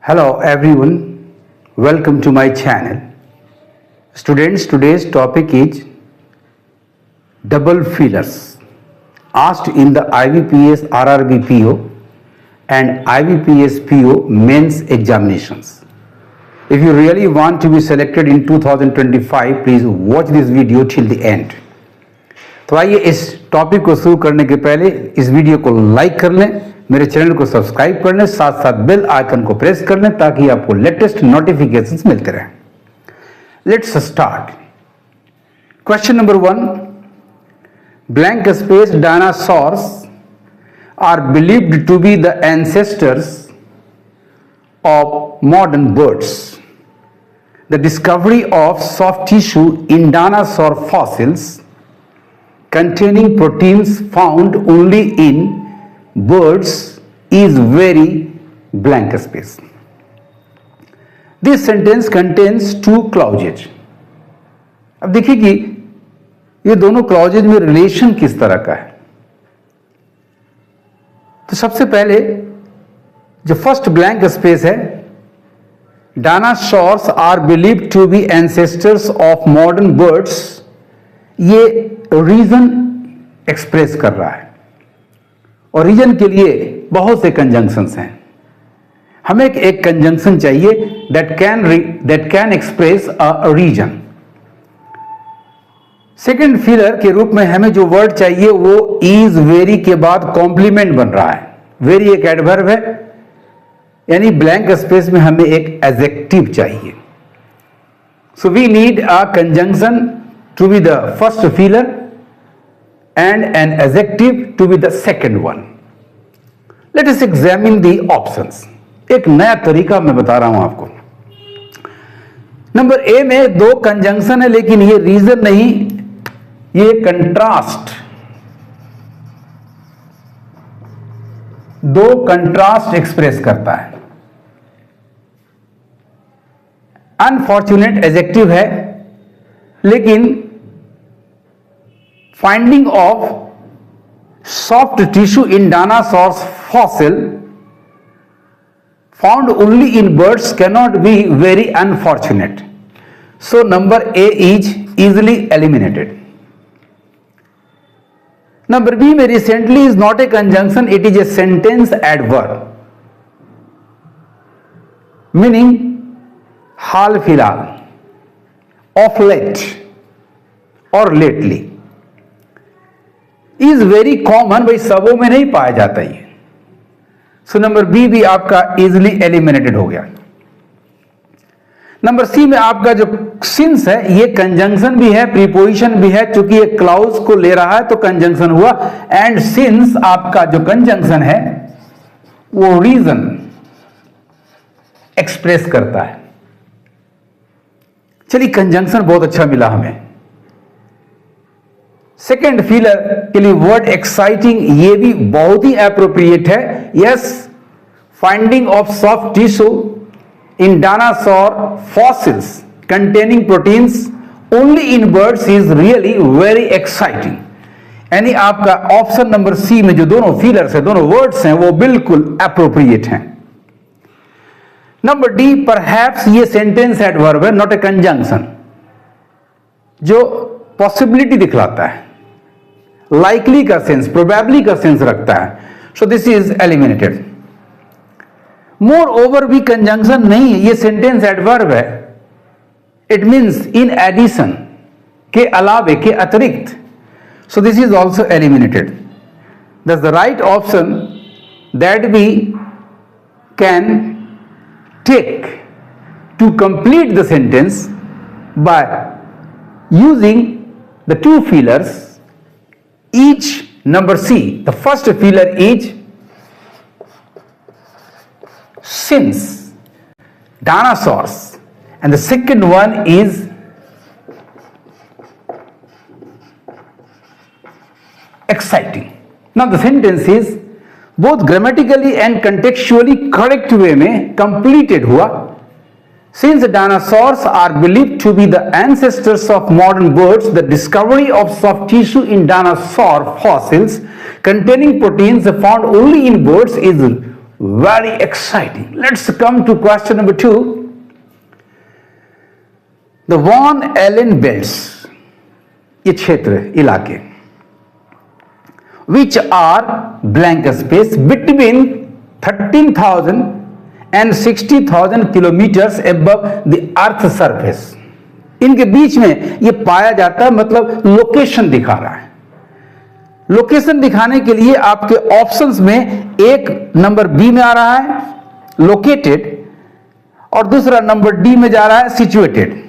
Hello everyone, welcome to my channel. Students, today's topic is double fillers asked in the IBPS RRB PO and IBPS PO mains examinations. If you really want to be selected in 2025, please watch this video till the end. तो आइए इस topic को शुरू करने के पहले इस video को लाइक कर लें, मेरे चैनल को सब्सक्राइब कर लें, साथ साथ बेल आइकन को प्रेस कर लें ताकि आपको लेटेस्ट नोटिफिकेशंस मिलते रहें. Let's start. Question number 1. Blank space dinosaurs are believed to be the ancestors of modern birds. The discovery of soft tissue in dinosaur fossils containing proteins found only in birds is very blank space. This sentence contains two clauses. अब देखिए कि ये दोनों clauses में relation किस तरह का है. तो सबसे पहले जो फर्स्ट ब्लैंक स्पेस है, dinosaurs are believed to be ancestors of modern birds, ये रीजन एक्सप्रेस कर रहा है और रीजन के लिए बहुत से कंजंक्शंस हैं. हमें एक कंजंक्शन चाहिए that can express a reason. Second filler के रूप में हमें जो वर्ड चाहिए वो इज वेरी के बाद कॉम्प्लीमेंट बन रहा है. वेरी एक एडवर्ब है, यानी ब्लैंक स्पेस में हमें एक एडजेक्टिव चाहिए. So we need a conjunction to be the first filler and an adjective to be the second one. Let us examine the options. एक नया तरीका मैं बता रहा हूं आपको. नंबर ए में दो कंजंक्शन है लेकिन ये रीजन नहीं, ये कंट्रास्ट. दो कंट्रास्ट एक्सप्रेस करता है. अनफॉर्चुनेट एडजेक्टिव है लेकिन finding of soft tissue in dinosaurs fossil found only in birds cannot be very unfortunate. So number A is easily eliminated. Number B में recently is not a conjunction, it is a sentence adverb meaning हाल फिलहाल, of late or lately. Is very common, भाई सबों में नहीं पाया जाता ये. सो number B भी आपका इजिली एलिमिनेटेड हो गया. नंबर सी में आपका जो सिंस है ये कंजंक्शन भी है, प्रीपोजिशन भी है, चूंकि ये क्लाउज को ले रहा है तो कंजंक्शन हुआ. एंड सिंस आपका जो कंजंक्शन है वो रीजन एक्सप्रेस करता है. चलिए कंजंक्शन बहुत अच्छा मिला हमें. सेकेंड फिलर के लिए वर्ड एक्साइटिंग, ये भी बहुत ही एप्रोप्रिएट है. Yes, finding of soft tissue in dinosaur fossils containing proteins only in birds is really very exciting. यानी आपका ऑप्शन नंबर सी में जो दोनों फिलर्स हैं, दोनों वर्ड्स हैं, वो बिल्कुल एप्रोप्रिएट हैं. नंबर डी, परहैप्स ये सेंटेंस एडवर्ब है, नॉट ए कंजंक्शन, जो पॉसिबिलिटी दिखलाता है, लाइकली का सेंस, प्रोबेबली का सेंस रखता है. So this is eliminated. Moreover भी कंजंक्शन नहीं है, ये सेंटेंस एडवर्ब है. इट मीन्स इन एडिशन, के अलावे, के अतिरिक्त. So this is also eliminated. That's the right option that we can take to complete the sentence by using the two fillers. Each number C, the first filler is since dinosaurs and the second one is exciting. Now the sentence is both grammatically and contextually correct way में completed हुआ. Since dinosaurs are believed to be the ancestors of modern birds, the discovery of soft tissue in dinosaur fossils containing proteins found only in birds is very exciting. Let's come to question number 2. The Van Allen belts, ये क्षेत्र, इलाके, which are blank space between 13,000 and 60,000 kilometers above the earth surface. इनके बीच में ये पाया जाता है, मतलब लोकेशन दिखा रहा है। लोकेशन दिखाने के लिए आपके ऑप्शंस में एक नंबर बी में आ रहा है लोकेटेड, और दूसरा नंबर डी में जा रहा है सिचुएटेड।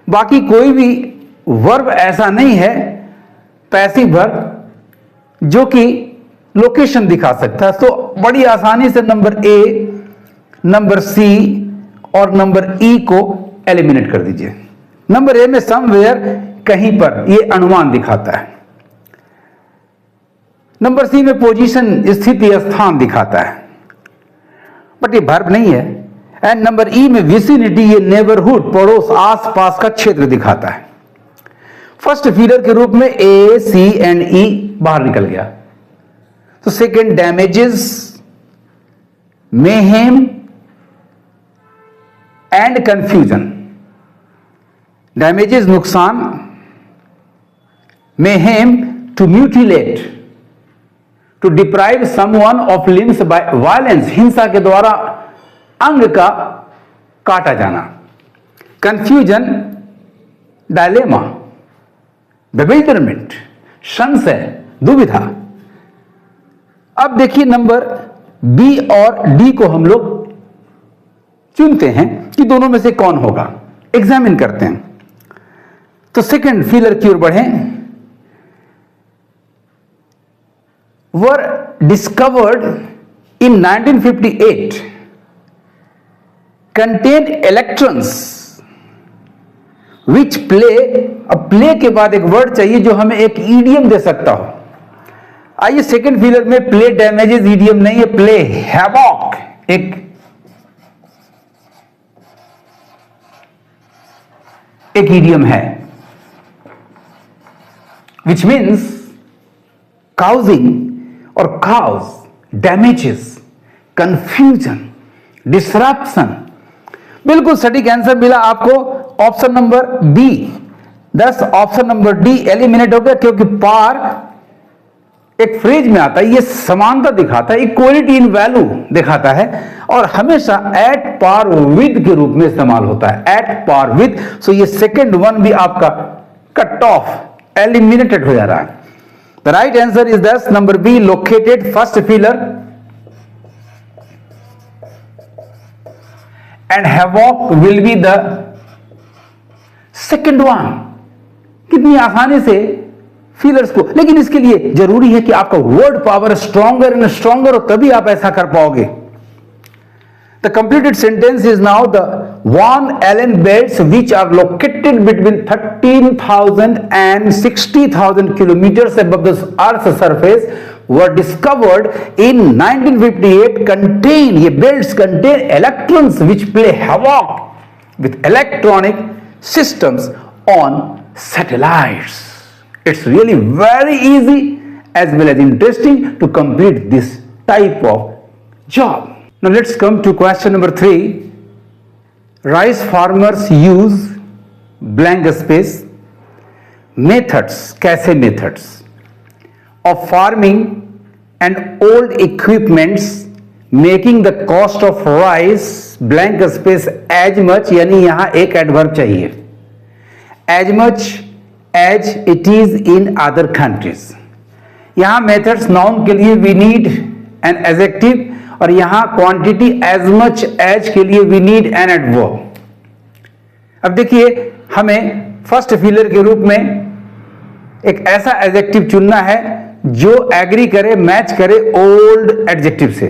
बाकी कोई भी वर्ब ऐसा नहीं है पैसिव वर्ब जो कि लोकेशन दिखा सकता है। तो बड़ी आसानी से नंबर ए, नंबर सी और नंबर ई को एलिमिनेट कर दीजिए। नंबर ए में समवेयर, कहीं पर, ये अनुमान दिखाता है। नंबर सी में पोजीशन, स्थिति, स्थान दिखाता है, बट ये वर्ब नहीं है। एंड नंबर ई में विसिनिटी, ये नेबरहुड, पड़ोस, आसपास का क्षेत्र दिखाता है। फर्स्ट फिलर के रूप में ए, सी एंड ई बाहर निकल गया। तो second damages, mayhem and confusion. Damages नुकसान, mayhem to mutilate, to deprive someone of limbs by violence, हिंसा के द्वारा अंग का काटा जाना। कंफ्यूजन, डायलेमा, बेविल्डरमेंट, संशय, दुविधा। अब देखिए नंबर बी और डी को हम लोग चुनते हैं कि दोनों में से कौन होगा, एग्जामिन करते हैं। तो सेकंड फिलर की ओर बढ़ें। were discovered in 1958 contained electrons which play, अब प्ले के बाद एक वर्ड चाहिए जो हमें एक ईडियम दे सकता हो। आइए सेकंड फिलर में प्ले डैमेजेस ईडियम नहीं है, प्ले हैवॉक एक ईडियम है, which means causing और cause, damages, confusion, disruption। बिल्कुल सटीक आंसर मिला आपको option number B. 10 option number D eliminate हो गया, क्योंकि पार एक फ्रेज में आता है, ये समानता दिखाता है, इक्वलिटी इन वैल्यू दिखाता है, और हमेशा एट पार विद के रूप में इस्तेमाल होता है, एट पार विद। सो ये सेकेंड वन भी आपका कट ऑफ, एलिमिनेटेड हो जा रहा है। The right answer is thus number B, located, first filler, and havoc will be the second one। कितनी आसानी से फीलर्स को, लेकिन इसके लिए जरूरी है कि आपका word power stronger and stronger हो, तभी आप ऐसा कर पाओगे। The completed sentence is now the Van Allen belts, which are located between 13,000 and 60,000 kilometers above the Earth's surface, were discovered in 1958. Contain, ये belts contain electrons which play havoc with electronic systems on satellites. It's really very easy as well as interesting to complete this type of job. Now let's come to question number 3. Rice farmers use blank space methods, कैसे methods of farming and old equipments making the cost of rice blank space as much, यानी यहां एक adverb चाहिए, as much as it is in other countries। यहां methods noun के लिए we need an adjective, और यहां क्वांटिटी एज मच एज के लिए वी नीड एन एडवर्ब। अब देखिए हमें फर्स्ट फिलर के रूप में एक ऐसा एडजेक्टिव चुनना है जो एग्री करे, मैच करे ओल्ड एडजेक्टिव से।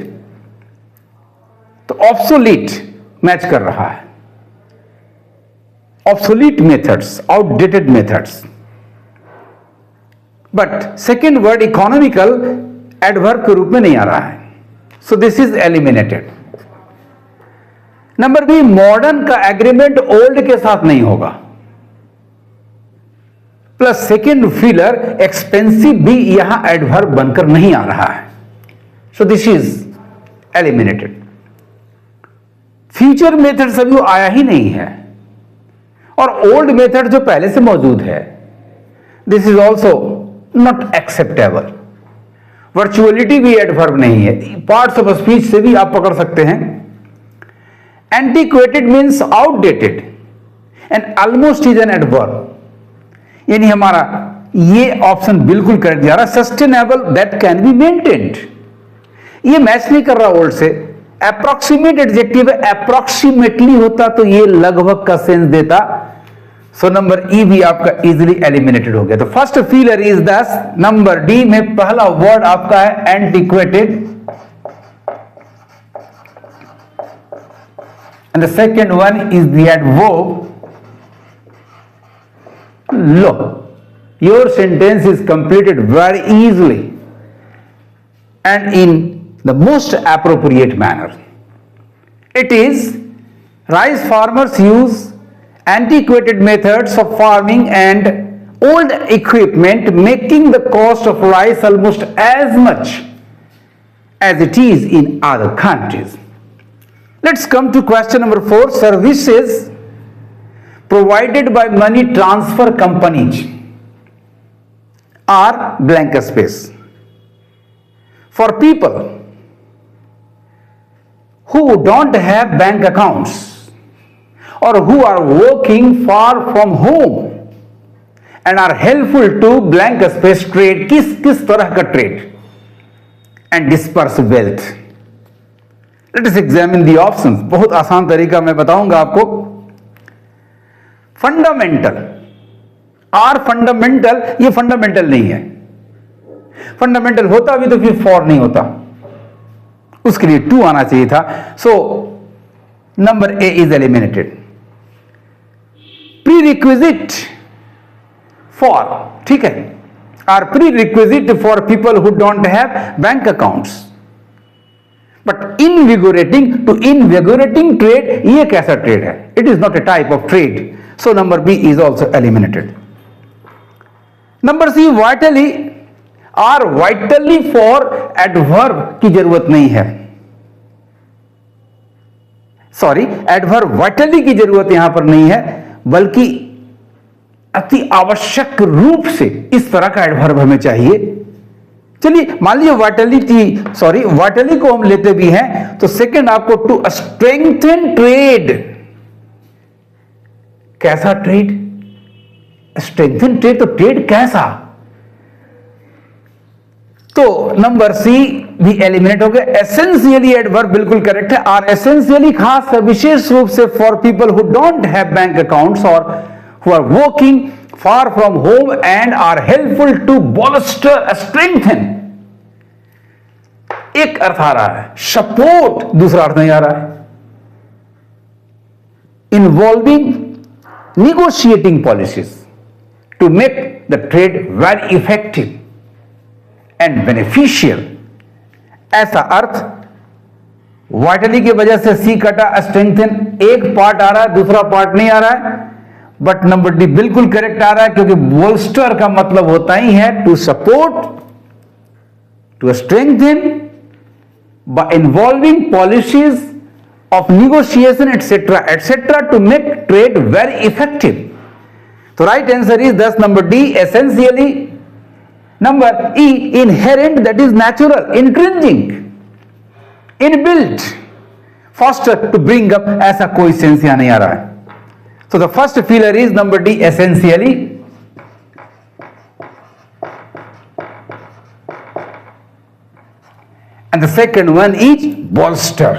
तो ऑब्सोलीट मैच कर रहा है, obsolete methods, outdated methods. But second word economical adverb के रूप में नहीं आ रहा है, so this is eliminated। Number B, modern का एग्रीमेंट ओल्ड के साथ नहीं होगा, प्लस सेकेंड फिलर एक्सपेंसिव भी यहां एडवर्ब बनकर नहीं आ रहा है। So this is eliminated. Future method अभी वो आया ही नहीं है, और ओल्ड मेथड जो पहले से मौजूद है, this is also not acceptable. Virtuality भी एडवर्ब नहीं है, पार्ट्स ऑफ स्पीच से भी आप पकड़ सकते हैं। Antiquated means outdated and almost is an adverb, यानी हमारा ये ऑप्शन बिल्कुल करेक्ट जा रहा है। Sustainable that can be maintained, ये मैच नहीं कर रहा ओल्ड से। अप्रोक्सीमेट एडजेक्टिव है, अप्रोक्सीमेटली होता तो ये लगभग का सेंस देता। सो नंबर ई भी आपका इजीली एलिमिनेटेड हो गया। तो फर्स्ट फीलर इज दस नंबर डी में पहला वर्ड आपका है antiquated, and the second one is the adverb low. Your sentence is completed very easily and in the most appropriate manner. It is rice farmers use antiquated methods of farming and old equipment, making the cost of rice almost as much as it is in other countries. Let's come to question number 4. Services provided by money transfer companies are blank space. For people who don't have bank accounts or who are working far from home and are helpful to blank space trade, किस तरह का trade and disperse wealth. Let us examine the options. बहुत आसान तरीका मैं बताऊंगा आपको। Fundamental, are fundamental, ये फंडामेंटल नहीं है। फंडामेंटल होता भी तो फिर फॉर नहीं होता, उसके लिए टू आना चाहिए था। So number A is eliminated. Prerequisite for, ठीक है, or prerequisite for people who don't have bank accounts, but invigorating, to invigorating trade, ये कैसा ट्रेड है? It is not a type of trade. So number B is also eliminated. Number C vitally, or vitally for adverb की जरूरत नहीं है, sorry, adverb vitally की जरूरत यहां पर नहीं है, बल्कि अति आवश्यक रूप से इस तरह का एडवर्ब हमें चाहिए। चलिए मान लीजिए वाइटलिटी, सॉरी वाइटली को हम लेते भी हैं, तो सेकंड आपको टू स्ट्रेंथन ट्रेड, कैसा ट्रेड? स्ट्रेंथन ट्रेड, तो ट्रेड कैसा? तो नंबर सी भी एलिमिनेट हो गया। एसेंशियली एडवर्ब बिल्कुल करेक्ट है। आर एसेंशियली खास विशेष रूप से for people who don't have bank accounts और who are working far from home and are helpful to bolster, strengthen, एक अर्थ आ रहा है, सपोर्ट दूसरा अर्थ नहीं आ रहा है। Involving negotiating policies to make the trade very effective and beneficial, ऐसा अर्थ वाइटली की वजह से सी कटा, स्ट्रेंथन एक पार्ट आ रहा है, दूसरा पार्ट नहीं आ रहा है, बट नंबर डी बिल्कुल करेक्ट आ रहा है, क्योंकि बोल्स्टर का मतलब होता ही है to support, to strengthen by involving policies of negotiation etc to make trade very effective. So right answer is thus number D, essentially. Number E, inherent, that is natural, intrinsic, inbuilt, foster, to bring up, ऐसा कोई sense यहां नहीं आ रहा है। So the first filler is number D, essentially. And the second one is bolster.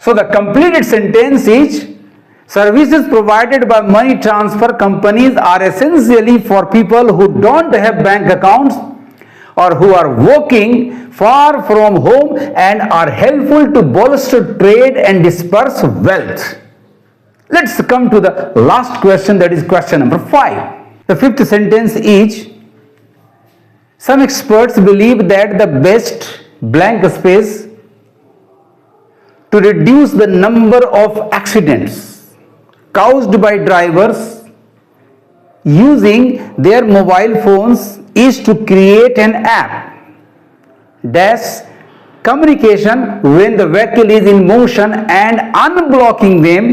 So the completed sentence is services provided by money transfer companies are essentially for people who don't have bank accounts or who are working far from home and are helpful to bolster trade and disperse wealth. Let's come to the last question, that is question number 5. The fifth sentence is some experts believe that the best blank space to reduce the number of accidents caused by drivers using their mobile phones is to create an app dash communication when the vehicle is in motion and unblocking them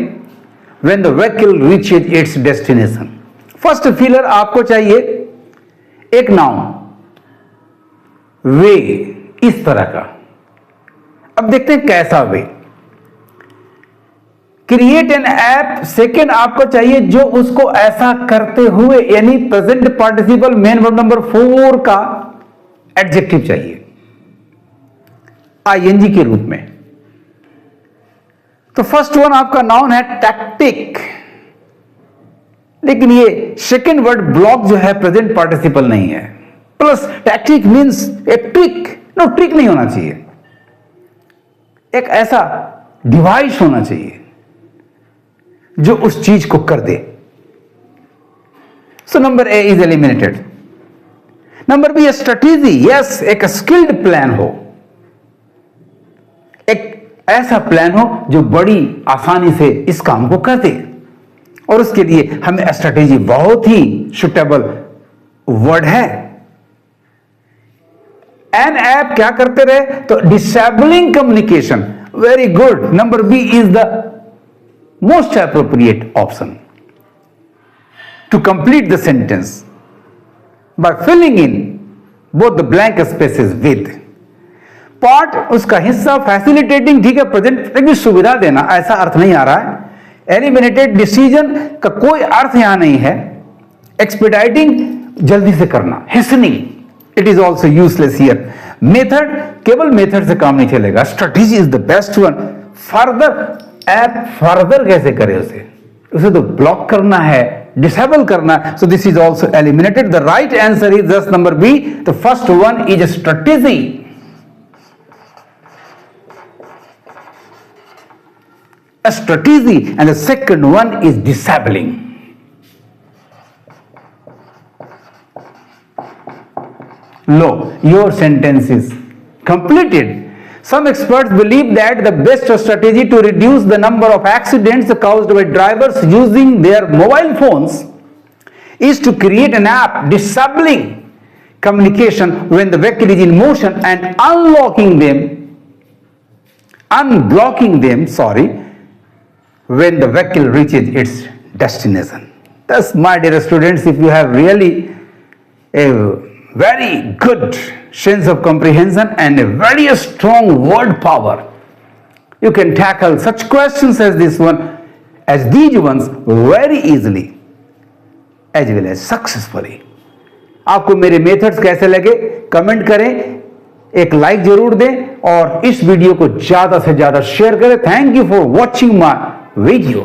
when the vehicle reaches its destination. First filler आपको चाहिए एक noun, वे, इस तरह का। अब देखते हैं कैसा वे। क्रिएट एन ऐप, सेकेंड आपको चाहिए जो उसको ऐसा करते हुए, यानी present participle main verb number 4 का एडजेक्टिव चाहिए आईएनजी के रूप में। तो फर्स्ट वन आपका नाउन है टैक्टिक, लेकिन ये सेकेंड वर्ड ब्लॉक जो है प्रेजेंट पार्टिसिपल नहीं है। Plus tactic means a trick, no trick नहीं होना चाहिए, एक ऐसा डिवाइस होना चाहिए जो उस चीज को कर दे। So number A is eliminated. Number B strategy, yes, एक स्किल्ड प्लान हो, एक ऐसा प्लान हो जो बड़ी आसानी से इस काम को कर दे, और उसके लिए हमें स्ट्रेटेजी बहुत ही सुटेबल वर्ड है। एन ऐप क्या करते रहे, तो disabling communication, very good. Number B is the most appropriate option to complete the sentence by filling in both the blank spaces with part, उसका हिस्सा फैसिलिटेटिंग, ठीक है, प्रेजेंट की सुविधा देना, ऐसा अर्थ नहीं आ रहा है। एलिमिनेटेड, डिसीजन का कोई अर्थ यहां नहीं है। एक्सपेडाइटिंग, जल्दी से करना। Hastening, it is also useless here. Method, केवल मेथड से काम नहीं चलेगा। Strategy is the best one. Further, ऐप फर्दर कैसे करे, उसे तो ब्लॉक करना है, डिसेबल करना है। So this is also eliminated. The right answer is just number B, the first one is strategy. A strategy, and the second one is disabling. Lo, your sentence is completed. Some experts believe that the best strategy to reduce the number of accidents caused by drivers using their mobile phones is to create an app disabling communication when the vehicle is in motion and unblocking them, when the vehicle reaches its destination. Thus, my dear students, if you have really a very good sense of comprehension and a very strong word power, you can tackle such questions as this one, as these ones, very easily as well as successfully. आपको मेरे methods कैसे लगे comment करें, एक like जरूर दें और इस वीडियो को ज्यादा से ज्यादा शेयर करें। Thank you for watching my video.